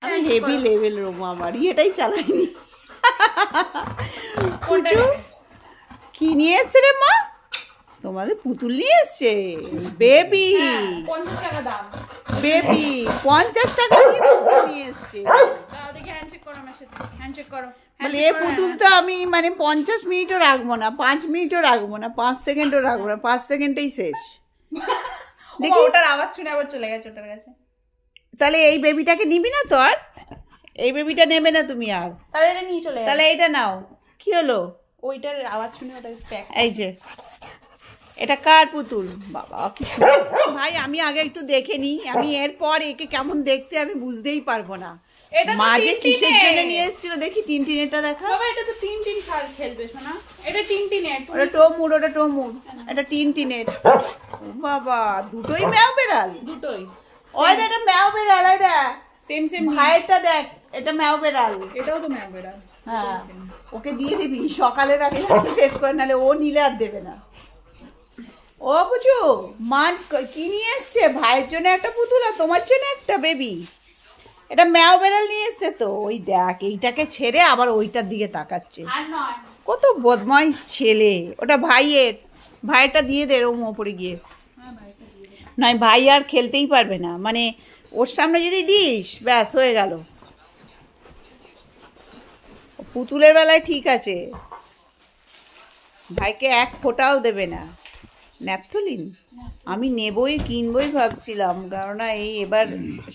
আমি heavy level Rome আমার এটাই চালাইনি। কি নিয়ে এসছে রে মা? তোমাদের পুতুল নিয়ে এসছে বেবি। 50 টাকা দাম বেবি 50 টাকা দিয়ে পুতুল নিয়ে এসছে। দাও দেখি হ্যান্ডশেক করো আমার সাথে, হ্যান্ডশেক করো। বলে এই পুতুল তো আমি মানে 50 মিনিটও রাখবো না, 5 মিনিটও রাখবো না, 5 সেকেন্ডও রাখবো না, 5 সেকেন্ডেই শেষ। দেখি ওটার আওয়াজ শুনে আবার চলে গেছে ওটার কাছে। তাহলে এই বেবিটাকে নিবি না তো আর? এই বেবিটা নেবে না তুমি আর? তাহলে এটা নিয়ে চলে তাহলে এইটা নাও। কি হলো? ওইটার আওয়াজ শুনে ওটা প্যাক। এই যে এটা কার পুতুল? বাবা কি ভাই, আমি আগে একটু দেখে নি, আমি এরপর একে কেমন দেখতে আমি বুঝতেই পারবো না। এটা মাঝে কিসের জন্য নিয়ে এসেছিল দেখি? টিনটিনেরটা দেখা। বাবা এটা তো টিনটিন খেলবে শোনা। এটা টিনটিনের। ওটা টোমুর, ওটা টোমুর, এটা টিনটিনের। বাবা দুটোই ম্যাও বেড়াল। দুটোই ওই দেখ এটা ম্যাও বেড়াল, এই দেখ সেম সেম। ভাইটা দেখ এটা ম্যাও বেড়াল। এটাও তো ম্যাও বেড়াল। হ্যাঁ ওকে দিয়ে দিবি সকালের আগে শেষ করে, নাহলে ও নিলে আর দেবে না। ও বুঝু মান কি নিয়ে এসছে? ভাইয়ের জন্য একটা পুতুল আর তোমার জন্য একটা বেবি। এটা ম্যাও বেড়াল নিয়ে এসছে তো। ওই দেখ এইটাকে ছেড়ে আবার ওইটার দিকে তাকাচ্ছে। আর নয় কত বদমাইশ ছেলে। ওটা ভাইয়ের, ভাইয়েরটা দিয়ে দে ওর ওপরে গিয়ে। নয় ভাই আর খেলতেই পারবে না, মানে ওর সামনে যদি দিস ব্যাস হয়ে গেল। পুতুলের বেলায় ঠিক আছে, ভাইকে এক ফোঁটাও দেবে না। ন্যাপথলিন আমি নেবই, কিনবই ভাবছিলাম, কেননা এই এবার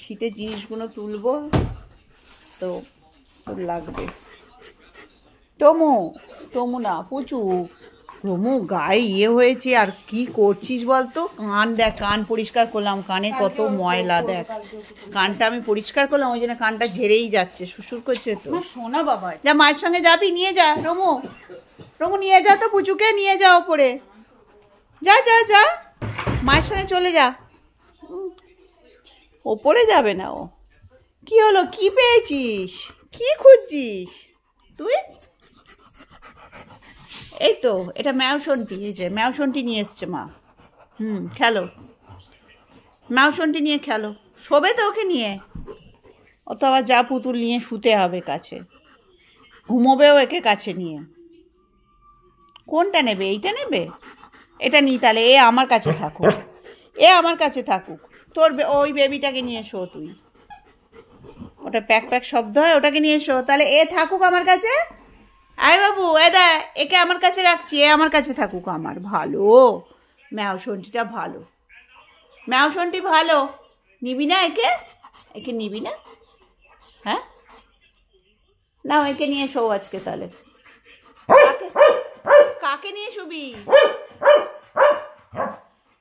শীতের জিনিসগুলো তুলবো তো তোর লাগবে। টমু, টমু না পুচু, রমু গায়ে ইয়ে হয়েছে। আর কি করছিস বলতো? কান দেখ, কান পরিষ্কার করলাম, কানে কত ময়লা দেখ। কানটা আমি পরিষ্কার করলাম, ওই জন্য কানটা ঝেড়েই যাচ্ছে, শ্বশুর করছে তো। শোনা বাবা, যা মায়ের সঙ্গে যাবি, নিয়ে যা রমু, রমু নিয়ে যা তো পুচুকে, নিয়ে যা ওপরে, যা যা যা মায়ের সঙ্গে চলে যা। ওপরে যাবে না ও। কি হলো? কি পেয়েছিস? কি খুঁজছিস তুই? এই তো এটা ম্যাওসন্টি, এই যে ম্যাওসন্টি নিয়ে এসছে মা। খেলো ম্যাওসন্টি নিয়ে খেলো। শোবে তো ওকে নিয়ে? ও তো আবার যা পুতুল নিয়ে শুতে হবে কাছে, ঘুমোবেও একে কাছে নিয়ে। কোনটা নেবে? এইটা নেবে? এটা নি তাহলে, এ আমার কাছে থাকুক, এ আমার কাছে থাকুক। তোর ওই বেবিটাকে নিয়ে শো তুই। ওটা প্যাক প্যাক শব্দ হয়, ওটাকে নিয়ে শো। তাহলে এ থাকুক আমার কাছে। আয় বাবু এ দা, একে আমার কাছে রাখছি, এ আমার কাছে থাকুক। আমার ভালো ম্যাওসন্টিটা ভালো, ম্যাওসন্টি ভালো। নিবি না একে? একে নিবি না? হ্যাঁ নাও একে নিয়ে শো আজকে। তাহলে কাকে নিয়ে শুবি?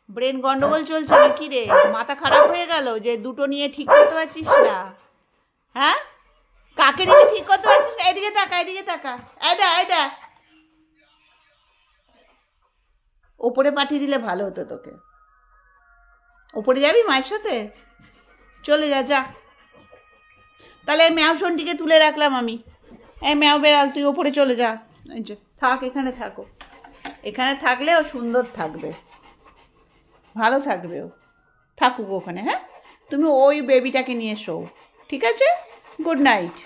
ব্রেন গন্ডগোল চলছে নাকি রে? মাথা খারাপ হয়ে গেল যে দুটো নিয়ে ঠিক করতে পারছিস না? হ্যাঁ কাকে নিয়ে ঠিক করতে পারছিস না? এদিকে তাকা, এদিকে তাকা। এই দা ওপরে পাঠিয়ে দিলে ভালো হতো তোকে। ওপরে যাবি মায়ের সাথে? চলে যা যা। তাহলে ম্যাওসন্টিকে তুলে রাখলাম আমি। এই ম্যাও বেড়াল তুই ওপরে চলে যা। এই যে থাক, এখানে থাকো। এখানে থাকলে ও সুন্দর থাকবে, ভালো থাকবে, ও থাকুক ওখানে। হ্যাঁ তুমি ওই বেবিটাকে নিয়ে শো, ঠিক আছে? Good night.